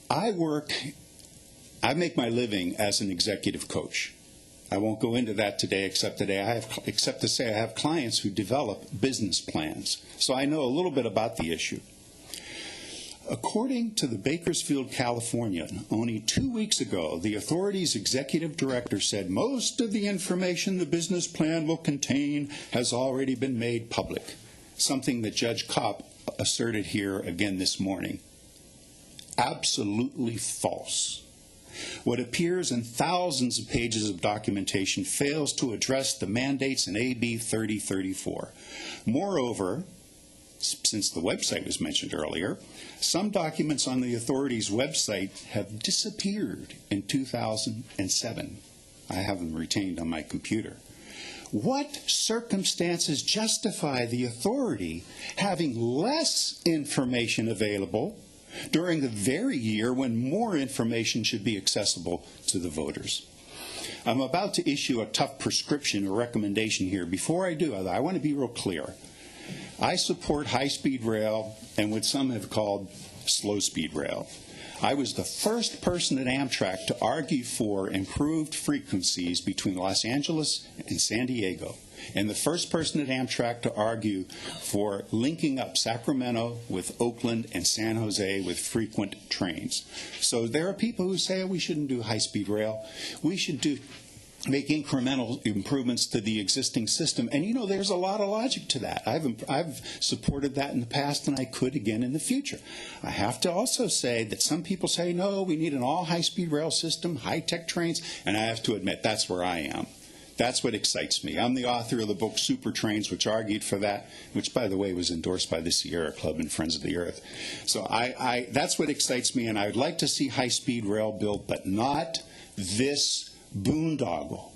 I make my living as an executive coach. I won't go into that today, except to say I have clients who develop business plans. So I know a little bit about the issue. According to the Bakersfield Californian, only 2 weeks ago, the authority's executive director said most of the information the business plan will contain has already been made public, something that Judge Kopp asserted here again this morning. Absolutely false. What appears in thousands of pages of documentation fails to address the mandates in AB 3034. Moreover, since the website was mentioned earlier, some documents on the authority's website have disappeared in 2007. I have them retained on my computer. What circumstances justify the authority having less information available during the very year when more information should be accessible to the voters? I'm about to issue a tough prescription or recommendation here. Before I do, I want to be real clear. I support high-speed rail and what some have called slow-speed rail. I was the first person at Amtrak to argue for improved frequencies between Los Angeles and San Diego, and the first person at Amtrak to argue for linking up Sacramento with Oakland and San Jose with frequent trains. So there are people who say, oh, we shouldn't do high-speed rail. We should make incremental improvements to the existing system. And, you know, there's a lot of logic to that. I've supported that in the past, and I could again in the future. I have to also say that some people say, no, we need an all high-speed rail system, high-tech trains, and I have to admit that's where I am. That's what excites me. I'm the author of the book Super Trains, which argued for that, which, by the way, was endorsed by the Sierra Club and Friends of the Earth. So that's what excites me, and I would like to see high-speed rail built, but not this boondoggle.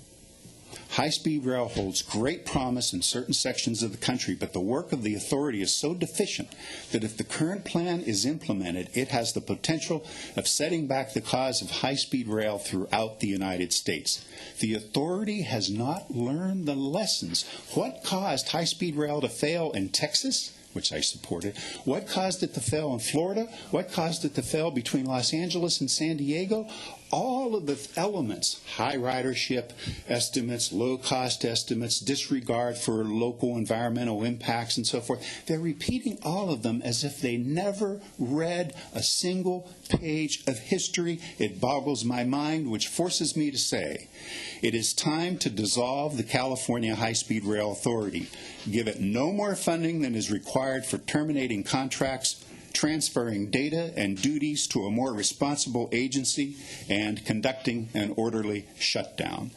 High-speed rail holds great promise in certain sections of the country, but the work of the authority is so deficient that if the current plan is implemented, it has the potential of setting back the cause of high-speed rail throughout the United States. The authority has not learned the lessons. What caused high-speed rail to fail in Texas, which I supported? What caused it to fail in Florida? What caused it to fail between Los Angeles and San Diego? All of the elements, high ridership estimates, low-cost estimates, disregard for local environmental impacts, and so forth, they're repeating all of them as if they never read a single page of history. It boggles my mind, which forces me to say, it is time to dissolve the California High-Speed Rail Authority. Give it no more funding than is required for terminating contracts, transferring data and duties to a more responsible agency, and conducting an orderly shutdown.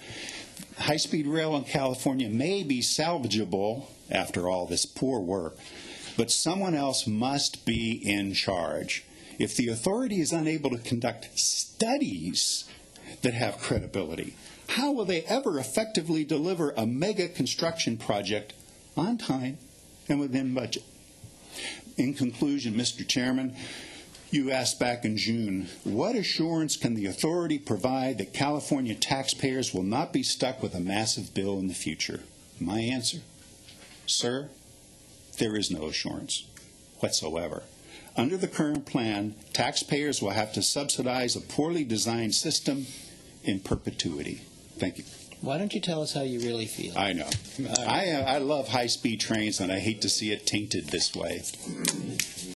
High-speed rail in California may be salvageable after all this poor work, but someone else must be in charge. If the authority is unable to conduct studies that have credibility, how will they ever effectively deliver a mega construction project on time and within budget? In conclusion, Mr. Chairman, you asked back in June, what assurance can the authority provide that California taxpayers will not be stuck with a massive bill in the future? My answer, sir, there is no assurance whatsoever. Under the current plan, taxpayers will have to subsidize a poorly designed system in perpetuity. Thank you. Why don't you tell us how you really feel? I know. I love high-speed trains, and I hate to see it tainted this way.